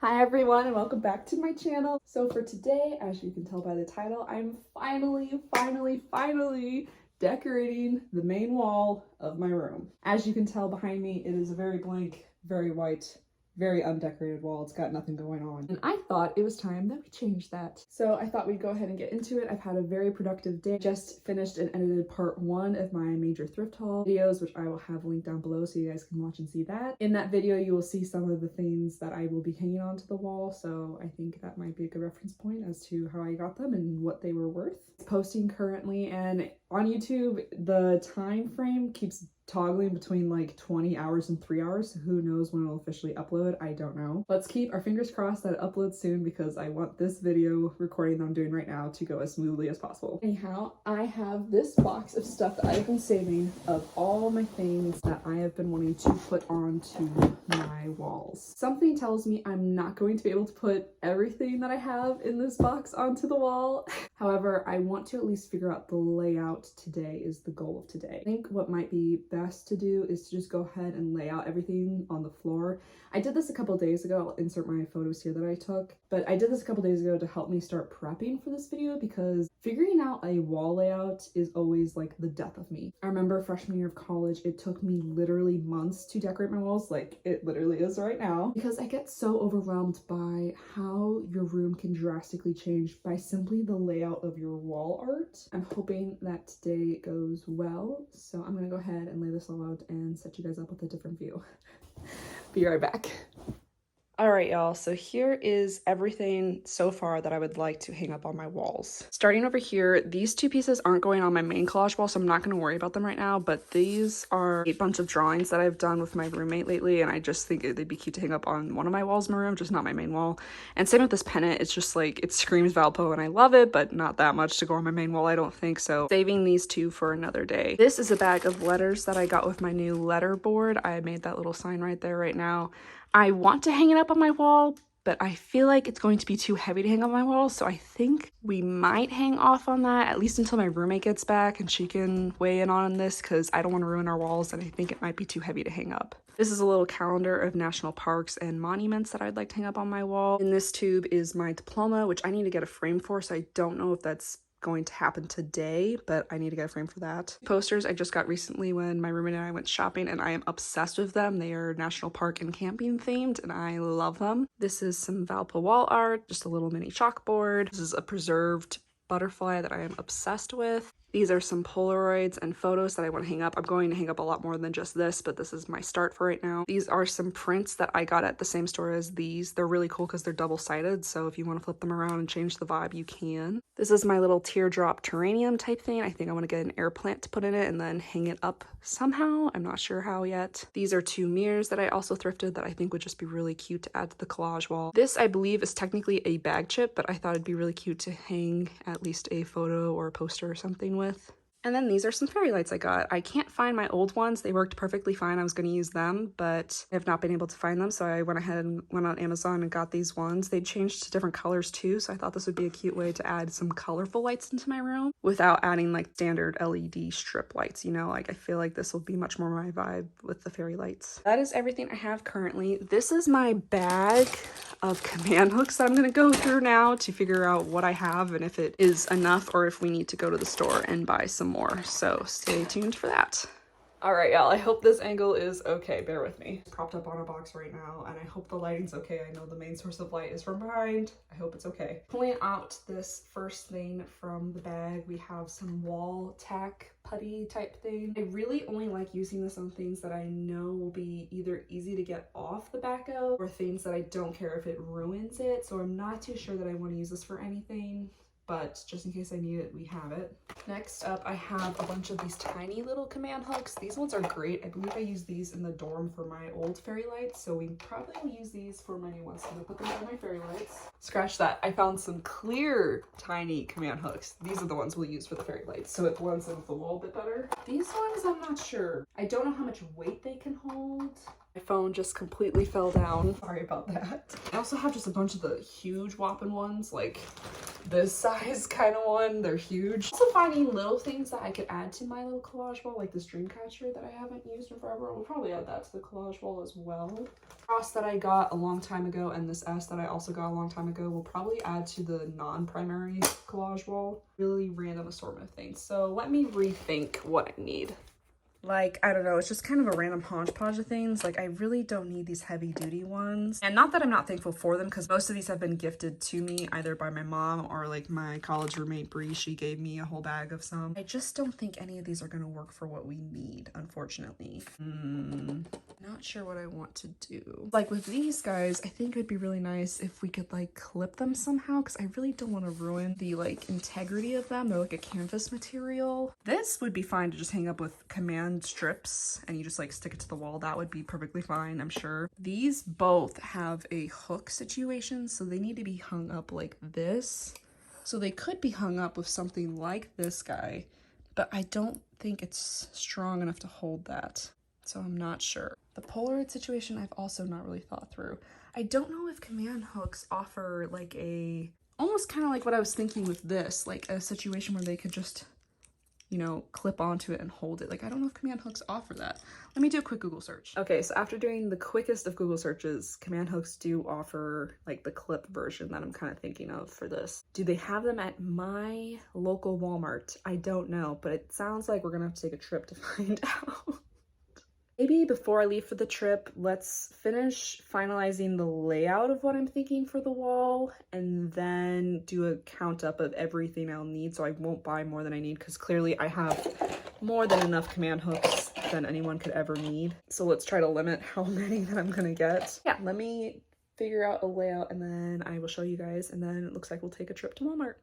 Hi everyone and welcome back to my channel. So for today, as you can tell by the title, I'm finally decorating the main wall of my room. As you can tell behind me, it is a very blank, very white, very undecorated wall. It's got nothing going on. And I thought it was time that we change that. So I thought we'd go ahead and get into it. I've had a very productive day. Just finished and edited part 1 of my major thrift haul videos, which I will have linked down below so you guys can watch and see that. In that video, you will see some of the things that I will be hanging onto the wall. So I think that might be a good reference point as to how I got them and what they were worth. It's posting currently, and on YouTube, the time frame keeps toggling between like 20 hours and 3 hours. So who knows when it'll officially upload? I don't know. Let's keep our fingers crossed that it uploads soon because I want this video recording that I'm doing right now to go as smoothly as possible. Anyhow, I have this box of stuff that I've been saving of all my things that I have been wanting to put onto my walls. Something tells me I'm not going to be able to put everything that I have in this box onto the wall. However, I want to at least figure out the layout today is the goal of today. I think what might be best to do is to just go ahead and lay out everything on the floor. I did this a couple days ago. I'll insert my photos here that I took, but I did this a couple days ago to help me start prepping for this video because figuring out a wall layout is always like the death of me. I remember freshman year of college, it took me literally months to decorate my walls, like it literally is right now, because I get so overwhelmed by how your room can drastically change by simply the layout of your wall art. I'm hoping that today goes well, so I'm gonna go ahead and lay this all out and set you guys up with a different view. Be right back. All right, y'all, so here is everything so far that I would like to hang up on my walls. Starting over here, these two pieces aren't going on my main collage wall, so I'm not going to worry about them right now, but these are a bunch of drawings that I've done with my roommate lately, and I just think they'd be cute to hang up on one of my walls in my room, just not my main wall. And same with this pennant, it's just like, it screams Valpo, and I love it, but not that much to go on my main wall, I don't think, so saving these two for another day. This is a bag of letters that I got with my new letter board. I made that little sign right there right now. I want to hang it up on my wall, but I feel like it's going to be too heavy to hang on my wall, so I think we might hang off on that, at least until my roommate gets back and she can weigh in on this, because I don't want to ruin our walls and I think it might be too heavy to hang up. This is a little calendar of national parks and monuments that I'd like to hang up on my wall. In this tube is my diploma, which I need to get a frame for, so I don't know if that's going to happen today, but I need to get a frame for that. Posters I just got recently when my roommate and I went shopping, and I am obsessed with them. They are national park and camping themed, and I love them. This is some Valpo wall art, just a little mini chalkboard. This is a preserved butterfly that I am obsessed with. These are some Polaroids and photos that I want to hang up. I'm going to hang up a lot more than just this, but this is my start for right now. These are some prints that I got at the same store as these. They're really cool because they're double-sided, so if you want to flip them around and change the vibe, you can. This is my little teardrop terrarium type thing. I think I want to get an air plant to put in it and then hang it up somehow. I'm not sure how yet. These are two mirrors that I also thrifted that I think would just be really cute to add to the collage wall. This, I believe, is technically a bag chip, but I thought it'd be really cute to hang at least a photo or a poster or something with. And then these are some fairy lights I got. I can't find my old ones. They worked perfectly fine. I was going to use them, but I have not been able to find them. So I went ahead and went on Amazon and got these ones. They changed to different colors too. So I thought this would be a cute way to add some colorful lights into my room without adding like standard LED strip lights. You know, like I feel like this will be much more my vibe with the fairy lights. That is everything I have currently. This is my bag of command hooks that I'm going to go through now to figure out what I have and if it is enough or if we need to go to the store and buy some more. So stay tuned for that. All right, y'all, I hope this angle is okay. Bear with me. Propped up on a box right now, and I hope the lighting's okay. I know the main source of light is from behind. I hope it's okay. Pulling out this first thing from the bag, we have some wall tack putty type thing. I really only like using this on things that I know will be either easy to get off the back of or things that I don't care if it ruins it. So I'm not too sure that I want to use this for anything, but just in case I need it, we have it. Next up, I have a bunch of these tiny little command hooks. These ones are great. I believe I used these in the dorm for my old fairy lights, so we probably will use these for my new ones. So I'm gonna put them on my fairy lights. Scratch that. I found some clear tiny command hooks. These are the ones we'll use for the fairy lights, so it blends in with the wall a bit better. These ones, I'm not sure. I don't know how much weight they can hold. My phone just completely fell down. Sorry about that. I also have just a bunch of the huge whopping ones, like this size kind of one. They're huge. Also finding little things that I could add to my little collage wall, like this dream catcher that I haven't used in forever. We'll probably add that to the collage wall as well. Cross that I got a long time ago and this S that I also got a long time ago will probably add to the non-primary collage wall. Really random assortment of things. So let me rethink what I need. Like, I don't know, it's just kind of a random hodgepodge of things. Like, I really don't need these heavy duty ones. And not that I'm not thankful for them, because most of these have been gifted to me either by my mom or like my college roommate Bree. She gave me a whole bag of some. I just don't think any of these are gonna work for what we need, unfortunately. Not sure what I want to do. Like with these guys, I think it would be really nice if we could like clip them somehow, because I really don't want to ruin the like integrity of them. They're like a canvas material. This would be fine to just hang up with command strips and you just like stick it to the wall. That would be perfectly fine, I'm sure. These both have a hook situation, so they need to be hung up like this. So they could be hung up with something like this guy, but I don't think it's strong enough to hold that. So I'm not sure. The Polaroid situation I've also not really thought through. I don't know if command hooks offer like a, almost kind of like what I was thinking with this, like a situation where they could just, you know, clip onto it and hold it. Like, I don't know if command hooks offer that. Let me do a quick Google search. Okay, so after doing the quickest of Google searches, command hooks do offer like the clip version that I'm kind of thinking of for this. Do they have them at my local Walmart? I don't know, but it sounds like we're gonna have to take a trip to find out. Maybe before I leave for the trip, let's finish finalizing the layout of what I'm thinking for the wall and then do a count up of everything I'll need, so I won't buy more than I need, because clearly I have more than enough command hooks than anyone could ever need. So let's try to limit how many that I'm gonna get. Yeah, let me figure out a layout and then I will show you guys, and then it looks like we'll take a trip to Walmart.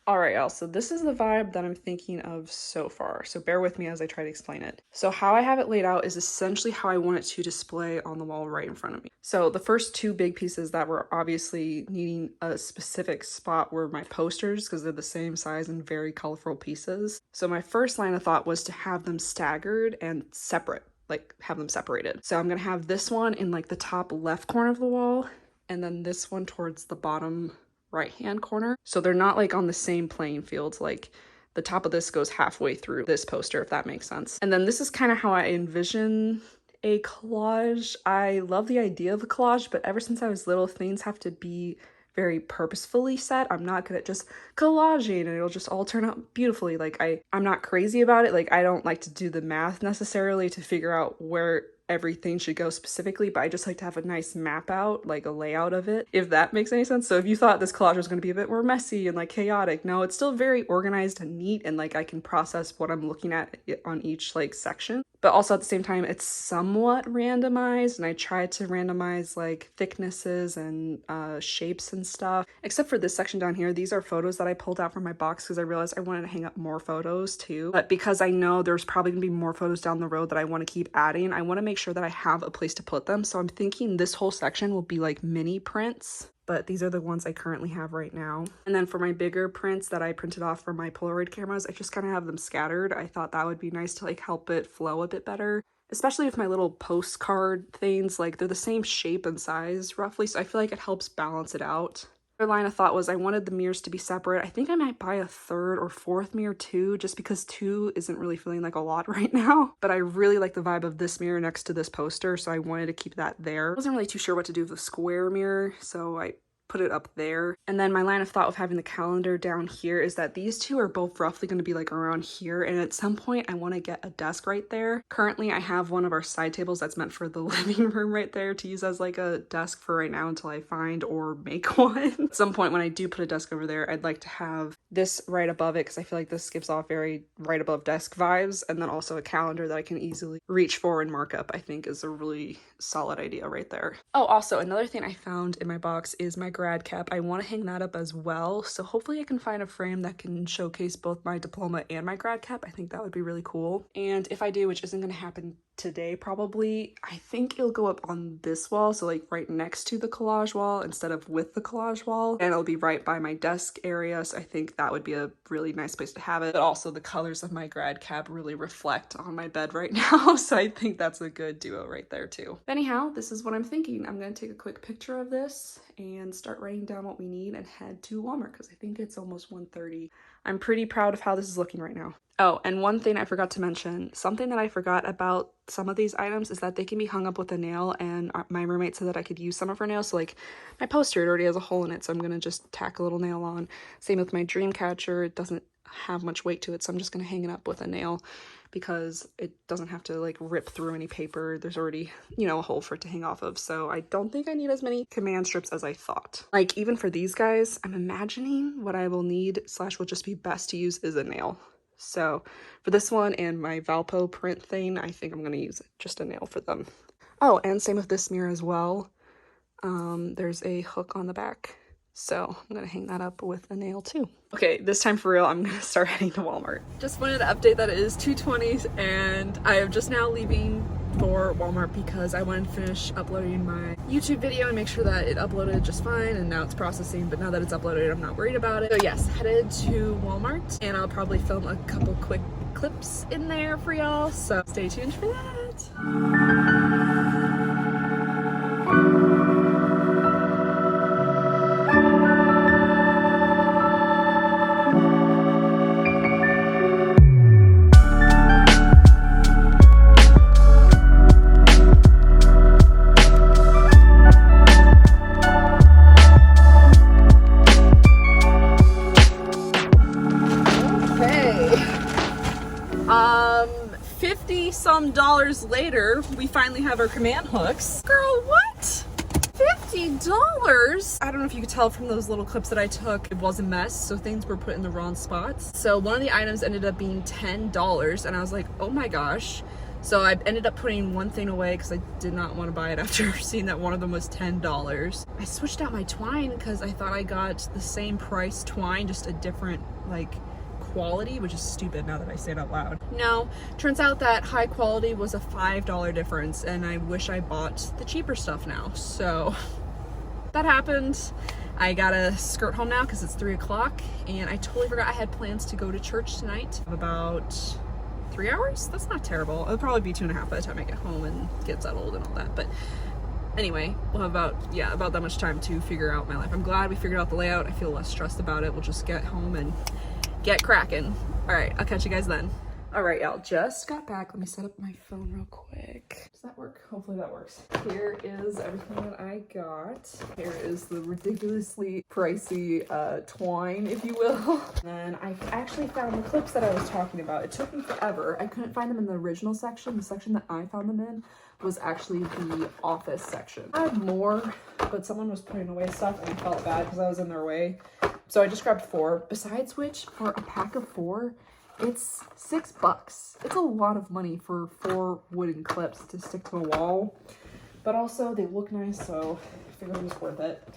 All right, y'all, so this is the vibe that I'm thinking of so far, so bear with me as I try to explain it. So how I have it laid out is essentially how I want it to display on the wall right in front of me. So the first two big pieces that were obviously needing a specific spot were my posters, because they're the same size and very colorful pieces. So my first line of thought was to have them staggered and separate, like have them separated. So I'm gonna have this one in like the top left corner of the wall, and then this one towards the bottom right hand corner, so they're not like on the same playing field. Like the top of this goes halfway through this poster, if that makes sense. And then this is kind of how I envision a collage. I love the idea of a collage, but ever since I was little, things have to be very purposefully set. I'm not good at just collaging and it'll just all turn out beautifully. Like I'm not crazy about it. Like I don't like to do the math necessarily to figure out where everything should go specifically, but I just like to have a nice map out, like a layout of it, if that makes any sense. So if you thought this collage was going to be a bit more messy and like chaotic, no, it's still very organized and neat, and like I can process what I'm looking at on each like section. But also at the same time, it's somewhat randomized, and I tried to randomize like thicknesses and shapes and stuff. Except for this section down here, these are photos that I pulled out from my box because I realized I wanted to hang up more photos too. But because I know there's probably gonna be more photos down the road that I want to keep adding, I want to make sure that I have a place to put them. So I'm thinking this whole section will be like mini prints, but these are the ones I currently have right now. And then for my bigger prints that I printed off from my Polaroid cameras, I just kind of have them scattered. I thought that would be nice to like help it flow a bit better, especially with my little postcard things. Like they're the same shape and size roughly, so I feel like it helps balance it out. Another line of thought was I wanted the mirrors to be separate. I think I might buy a third or fourth mirror too, just because two isn't really feeling like a lot right now. But I really like the vibe of this mirror next to this poster, so I wanted to keep that there. I wasn't really too sure what to do with the square mirror, so I put it up there. And then my line of thought with having the calendar down here is that these two are both roughly going to be like around here, and at some point I want to get a desk right there. Currently I have one of our side tables that's meant for the living room right there to use as like a desk for right now until I find or make one. At some point when I do put a desk over there, I'd like to have this right above it, because I feel like this gives off very right above desk vibes, and then also a calendar that I can easily reach for and mark up, I think is a really solid idea right there. Oh, also another thing I found in my box is my grad cap. I want to hang that up as well, so hopefully I can find a frame that can showcase both my diploma and my grad cap. I think that would be really cool. And if I do, which isn't going to happen today probably. I think it'll go up on this wall, so like right next to the collage wall instead of with the collage wall, and it'll be right by my desk area, so I think that would be a really nice place to have it. But also the colors of my grad cap really reflect on my bed right now, so I think that's a good duo right there too. Anyhow, this is what I'm thinking. I'm gonna take a quick picture of this and start writing down what we need and head to Walmart because I think it's almost 1:30. I'm pretty proud of how this is looking right now. Oh, and one thing I forgot to mention, something that I forgot about some of these items is that they can be hung up with a nail, and my roommate said that I could use some of her nails. So like my poster, it already has a hole in it, so I'm gonna just tack a little nail on. Same with my dream catcher, it doesn't have much weight to it, so I'm just gonna hang it up with a nail because it doesn't have to like rip through any paper. There's already, you know, a hole for it to hang off of, so I don't think I need as many command strips as I thought. Like even for these guys, I'm imagining what I will need / will just be best to use is a nail. So for this one and my Valpo print thing, I think I'm going to use just a nail for them. Oh, and same with this mirror as well. There's a hook on the back, so I'm going to hang that up with a nail too. Okay, this time for real, I'm going to start heading to Walmart. Just wanted to update that it is 2:20 and I am just now leaving for Walmart because I wanted to finish uploading my YouTube video and make sure that it uploaded just fine, and now it's processing, but now that it's uploaded, I'm not worried about it. So yes, headed to Walmart, and I'll probably film a couple quick clips in there for y'all, so stay tuned for that. $50-some later, we finally have our command hooks. Girl, what? $50? I don't know if you could tell from those little clips that I took, it was a mess, so things were put in the wrong spots. So one of the items ended up being $10, and I was like, oh my gosh. So I ended up putting one thing away because I did not want to buy it after seeing that one of them was $10. I switched out my twine because I thought I got the same price twine, just a different like quality, which is stupid now that I say it out loud. No, turns out that high quality was a $5 difference, and I wish I bought the cheaper stuff now. So that happened. I gotta skirt home now because it's 3 o'clock, and I totally forgot I had plans to go to church tonight. About 3 hours? That's not terrible. It'll probably be 2.5 by the time I get home and get settled and all that, but anyway, we'll have about that much time to figure out my life. I'm glad we figured out the layout. I feel less stressed about it. We'll just get home and get cracking. All right, I'll catch you guys then. All right, y'all, just got back. Let me set up my phone real quick. Does that work? Hopefully that works. Here is everything that I got. Here is the ridiculously pricey twine, if you will. And then I actually found the clips that I was talking about. It took me forever. I couldn't find them in the original section. The section that I found them in was actually the office section. I had more, but someone was putting away stuff and I felt bad because I was in their way. So I just grabbed 4. Besides which, for a pack of 4, it's $6. It's a lot of money for 4 wooden clips to stick to a wall, but also they look nice, so I figured it was worth it.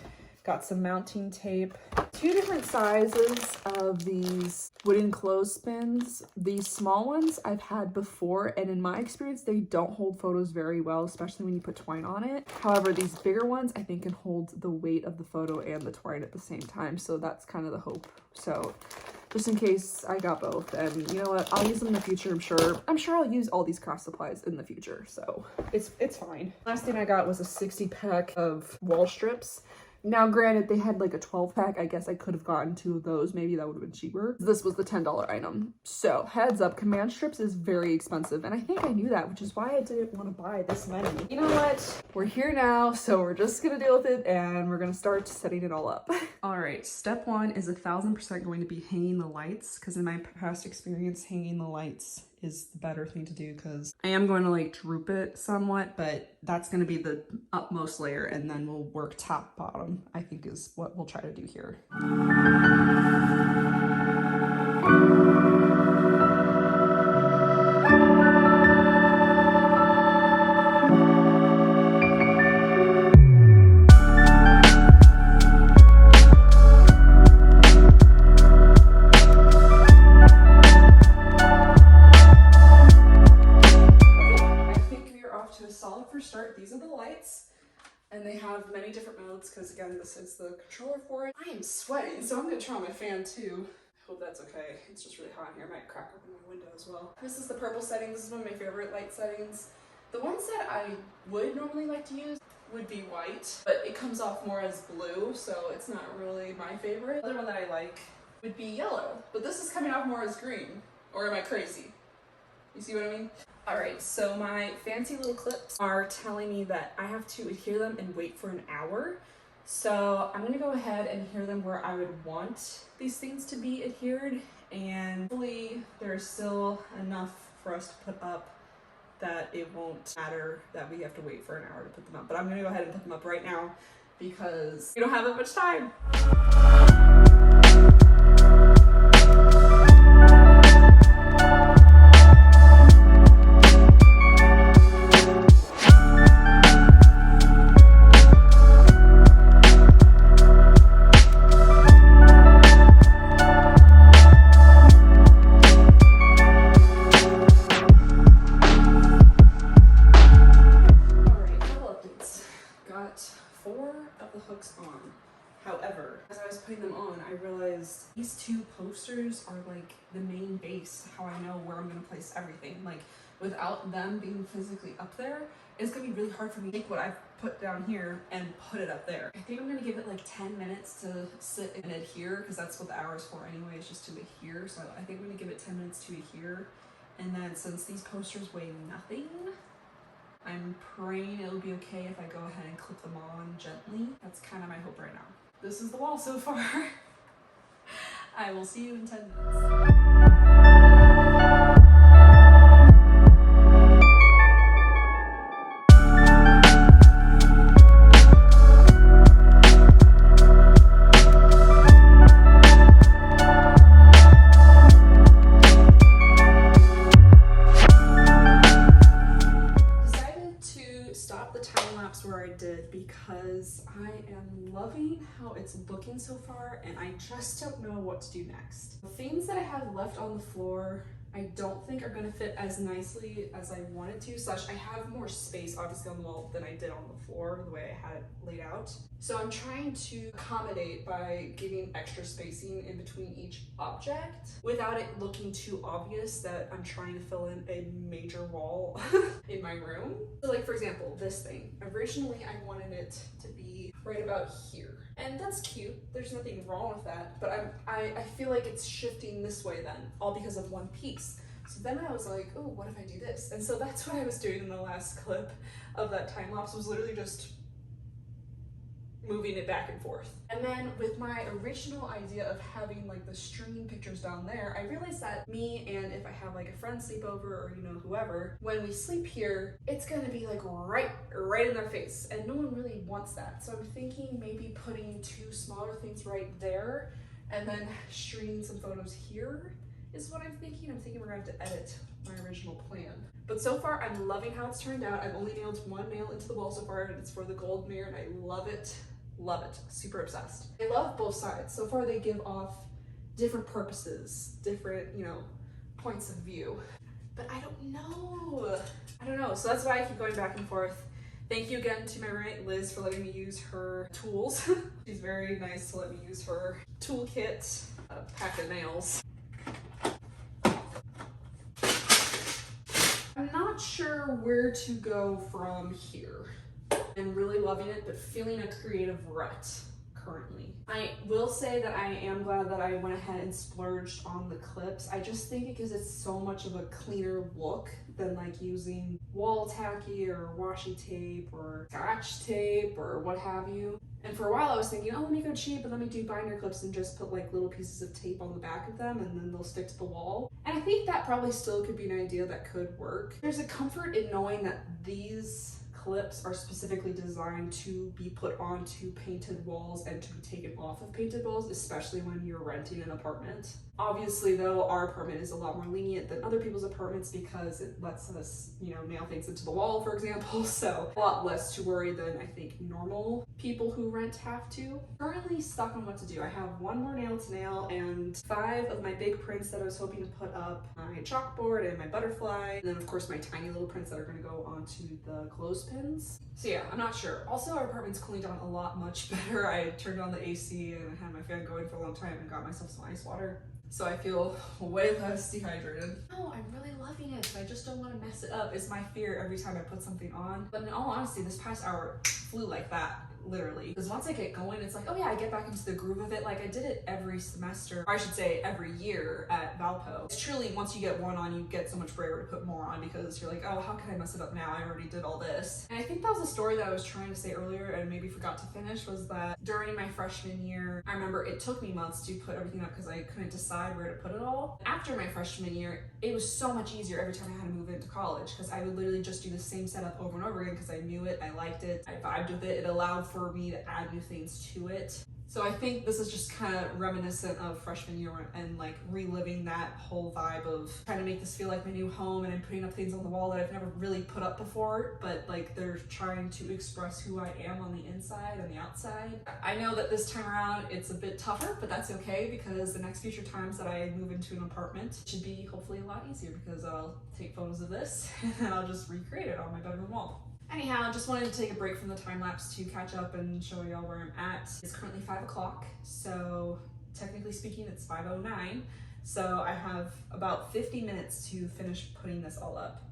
Got some mounting tape, 2 different sizes of these wooden clothespins. These small ones I've had before, and in my experience, they don't hold photos very well, especially when you put twine on it. However, these bigger ones I think can hold the weight of the photo and the twine at the same time, so that's kind of the hope. So just in case, I got both, and you know what, I'll use them in the future. I'm sure I'll use all these craft supplies in the future, so it's fine. Last thing I got was a 60-pack of wall strips. Now, granted, they had like a 12-pack. I guess I could have gotten 2 of those. Maybe that would have been cheaper. This was the $10 item. So, heads up, command strips is very expensive. And I think I knew that, which is why I didn't want to buy this many. You know what? We're here now, so we're just going to deal with it, and we're going to start setting it all up. All right, step 1 is 1000% going to be hanging the lights, because in my past experience, hanging the lights is the better thing to do, because I am going to like droop it somewhat, but that's going to be the utmost layer, and then we'll work top bottom, I think is what we'll try to do here. again, this is the controller for it. I am sweating, so I'm gonna turn on my fan too. I hope that's okay. It's just really hot in here. I might crack open my window as well. This is the purple setting. This is one of my favorite light settings. The ones that I would normally like to use would be white, but it comes off more as blue, so it's not really my favorite. The other one that I like would be yellow, but this is coming off more as green. Or am I crazy? You see what I mean? Alright, so my fancy little clips are telling me that I have to adhere them and wait for an hour. So I'm gonna go ahead and adhere them where I would want these things to be adhered, and hopefully there's still enough for us to put up that it won't matter that we have to wait for an hour to put them up. But I'm gonna go ahead and put them up right now because we don't have that much time. However, as I was putting them on, I realized these two posters are like the main base, how I know where I'm going to place everything. Like, without them being physically up there, it's going to be really hard for me to take what I've put down here and put it up there. I think I'm going to give it like 10 minutes to sit and adhere, because that's what the hour is for anyway, is just to adhere. So I think I'm going to give it 10 minutes to adhere. And then since these posters weigh nothing, I'm praying it'll be okay if I go ahead and clip them on gently. That's kind of my hope right now. This is the wall so far. I will see you in 10 minutes. Where I did because I am loving how it's looking so far, and I just don't know what to do next. The things that I have left on the floor I don't think are going to fit as nicely as I wanted to, slash I have more space obviously on the wall than I did on the floor the way I had it laid out. So I'm trying to accommodate by giving extra spacing in between each object without it looking too obvious that I'm trying to fill in a major wall in my room. So like for example, this thing, originally I wanted it to be right about here. And that's cute, there's nothing wrong with that, but I feel like it's shifting this way then, all because of one piece. So then I was like, oh, what if I do this? And so that's what I was doing in the last clip of that time lapse, was literally just moving it back and forth. And then with my original idea of having like the string pictures down there, I realized that me and if I have like a friend sleep over or you know whoever, when we sleep here, it's gonna be like right in their face, and no one really wants that. So I'm thinking maybe putting two smaller things right there and then stringing some photos here is what I'm thinking. I'm thinking we're gonna have to edit my original plan. But so far I'm loving how it's turned out. I've only nailed one nail into the wall so far, and it's for the gold mirror, and I love it. Love it, super obsessed. I love both sides. So far they give off different purposes, different, you know, points of view. But I don't know. So that's why I keep going back and forth. Thank you again to my roommate Liz for letting me use her tools. She's very nice to let me use her toolkit, a pack of nails. I'm not sure where to go from here. I'm really loving it, but feeling a creative rut currently. I will say that I am glad that I went ahead and splurged on the clips. I just think it gives it so much of a cleaner look than like using wall tacky or washi tape or scotch tape or what have you. And for a while I was thinking, oh, let me go cheap and let me do binder clips and just put like little pieces of tape on the back of them and then they'll stick to the wall. And I think that probably still could be an idea that could work. There's a comfort in knowing that these clips are specifically designed to be put onto painted walls and to be taken off of painted walls, especially when you're renting an apartment. Obviously though, our apartment is a lot more lenient than other people's apartments because it lets us, you know, nail things into the wall, for example, so a lot less to worry than I think normal people who rent have to. Currently stuck on what to do. I have one more nail to nail and 5 of my big prints that I was hoping to put up, my chalkboard and my butterfly, and then of course my tiny little prints that are going to go onto the clothespins. So yeah, I'm not sure. Also, our apartment's cooling down a lot much better. I turned on the AC and I had my fan going for a long time and got myself some ice water. So I feel way less dehydrated. Oh, I'm really loving it, but I just don't want to mess it up. It's my fear every time I put something on. But in all honesty, this past hour flew like that. Literally, because once I get going, it's like, oh yeah, I get back into the groove of it. Like I did it every semester, or I should say every year at Valpo. It's truly, once you get one on, you get so much braver to put more on, because you're like, oh, how can I mess it up now? I already did all this. And I think that was a story that I was trying to say earlier and maybe forgot to finish, was that during my freshman year, I remember it took me months to put everything up because I couldn't decide where to put it all. After my freshman year, it was so much easier every time I had to move into college, because I would literally just do the same setup over and over again because I knew it, I liked it, I vibed with it. It allowed for me to add new things to it. So I think this is just kind of reminiscent of freshman year and like reliving that whole vibe of trying to make this feel like my new home, and I'm putting up things on the wall that I've never really put up before, but like they're trying to express who I am on the inside and the outside. I know that this time around it's a bit tougher, but that's okay, because the next future times that I move into an apartment should be hopefully a lot easier, because I'll take photos of this and then I'll just recreate it on my bedroom wall. Anyhow, just wanted to take a break from the time lapse to catch up and show y'all where I'm at. It's currently 5 o'clock, so technically speaking, it's 5:09. So I have about 50 minutes to finish putting this all up.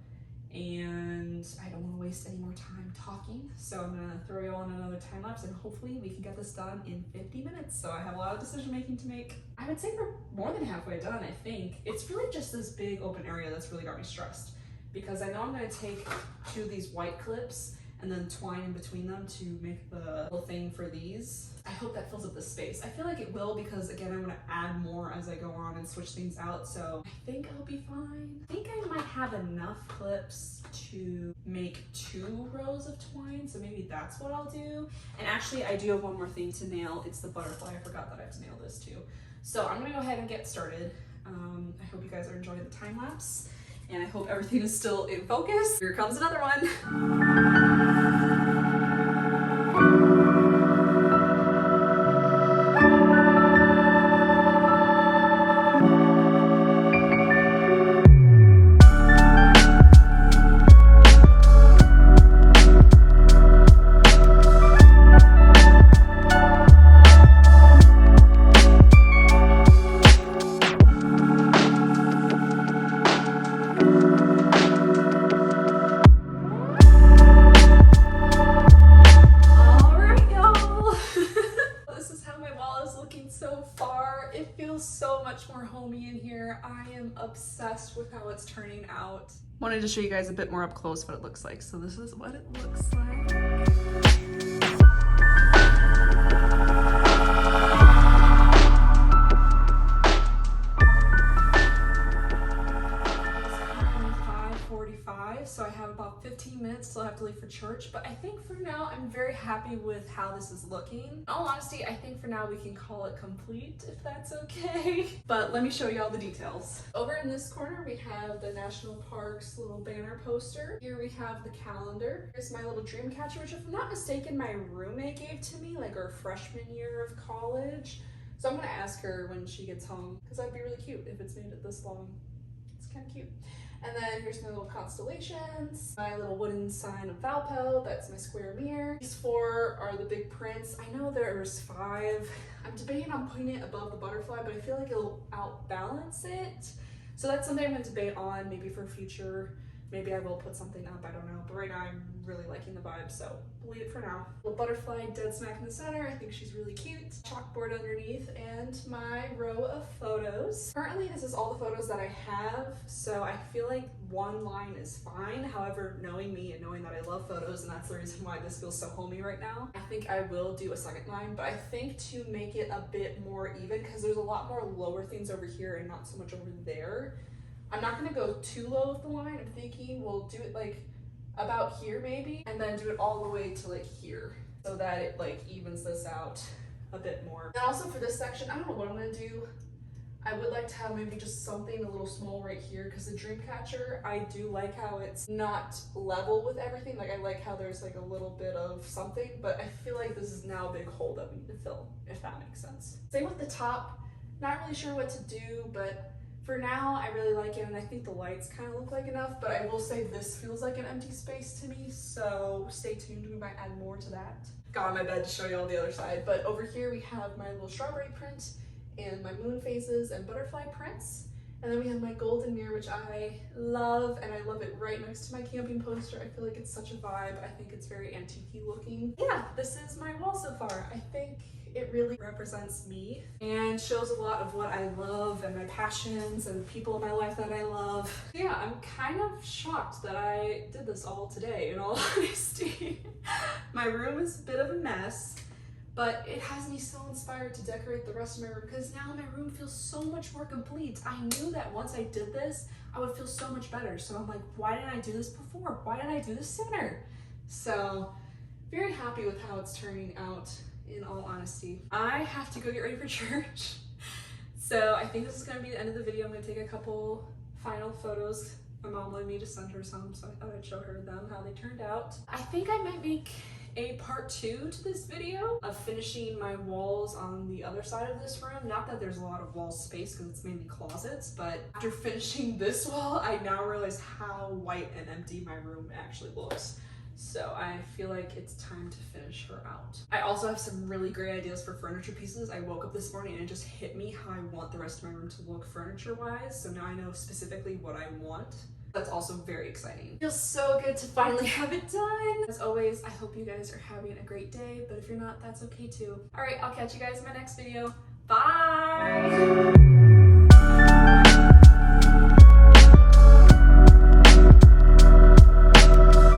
And I don't want to waste any more time talking, so I'm gonna throw y'all on another time lapse and hopefully we can get this done in 50 minutes. So I have a lot of decision making to make. I would say we're more than halfway done, I think. It's really just this big open area that's really got me stressed, because I know I'm going to take 2 of these white clips and then twine in between them to make the little thing for these. I hope that fills up the space. I feel like it will, because again, I'm going to add more as I go on and switch things out, so I think I'll be fine. I think I might have enough clips to make 2 rows of twine, so maybe that's what I'll do. And actually, I do have one more thing to nail. It's the butterfly. I forgot that I have to nail this too. So I'm going to go ahead and get started. I hope you guys are enjoying the time lapse, and I hope everything is still in focus. Here comes another one. So much more homey in here. I am obsessed with how it's turning out. Wanted to show you guys a bit more up close what it looks like. So this is what it looks like. So I have about 15 minutes till I have to leave for church, but I think for now I'm very happy with how this is looking. In all honesty, I think for now we can call it complete, if that's okay. But let me show you all the details. Over in this corner we have the National Parks little banner poster. Here we have the calendar. Here's my little dream catcher, which if I'm not mistaken my roommate gave to me like our freshman year of college. So I'm gonna ask her when she gets home, because that'd be really cute if it's made it this long. It's kind of cute. And then here's my little constellations, my little wooden sign of Valpo, that's my square mirror. These 4 are the big prints. I know there's 5. I'm debating on putting it above the butterfly, but I feel like it'll outbalance it. So that's something I'm gonna debate on, maybe for future. Maybe I will put something up, I don't know. But right now I'm really liking the vibe, so we'll leave it for now. Little butterfly dead smack in the center. I think she's really cute. Chalkboard underneath, and my row of photos. Currently, this is all the photos that I have, so I feel like one line is fine. However, knowing me and knowing that I love photos, and that's the reason why this feels so homey right now, I think I will do a second line, but I think to make it a bit more even, because there's a lot more lower things over here and not so much over there. I'm not gonna go too low with the line. I'm thinking we'll do it like about here maybe, and then do it all the way to like here, so that it like evens this out a bit more. And also for this section, I don't know what I'm gonna do. I would like to have maybe just something a little small right here because the Dreamcatcher, I do like how it's not level with everything. Like I like how there's like a little bit of something, but I feel like this is now a big hole that we need to fill, if that makes sense. Same with the top, not really sure what to do, but for now I really like it and I think the lights kind of look like enough, but I will say this feels like an empty space to me, so stay tuned, we might add more to that. Got on my bed to show you all the other side, but over here we have my little strawberry print and my moon phases and butterfly prints. And then we have my golden mirror, which I love, and I love it right next to my camping poster. I feel like it's such a vibe. I think it's very antique-y looking. Yeah, this is my wall so far. I think it really represents me and shows a lot of what I love and my passions and people in my life that I love. Yeah, I'm kind of shocked that I did this all today, in all honesty. My room is a bit of a mess, but it has me so inspired to decorate the rest of my room because now my room feels so much more complete. I knew that once I did this, I would feel so much better. So I'm like, why didn't I do this before? Why didn't I do this sooner? So very happy with how it's turning out, in all honesty. I have to go get ready for church. So I think this is gonna be the end of the video. I'm gonna take a couple final photos. My mom wanted me to send her some, so I thought I'd show her them, how they turned out. I think I might make a part 2 to this video of finishing my walls on the other side of this room. Not that there's a lot of wall space because it's mainly closets, but after finishing this wall, I now realize how white and empty my room actually looks. So I feel like it's time to finish her out. I also have some really great ideas for furniture pieces. I woke up this morning and it just hit me how I want the rest of my room to look furniture-wise. So now I know specifically what I want. That's also very exciting. It feels so good to finally have it done. As always, I hope you guys are having a great day, but if you're not, that's okay too. All right, I'll catch you guys in my next video. Bye!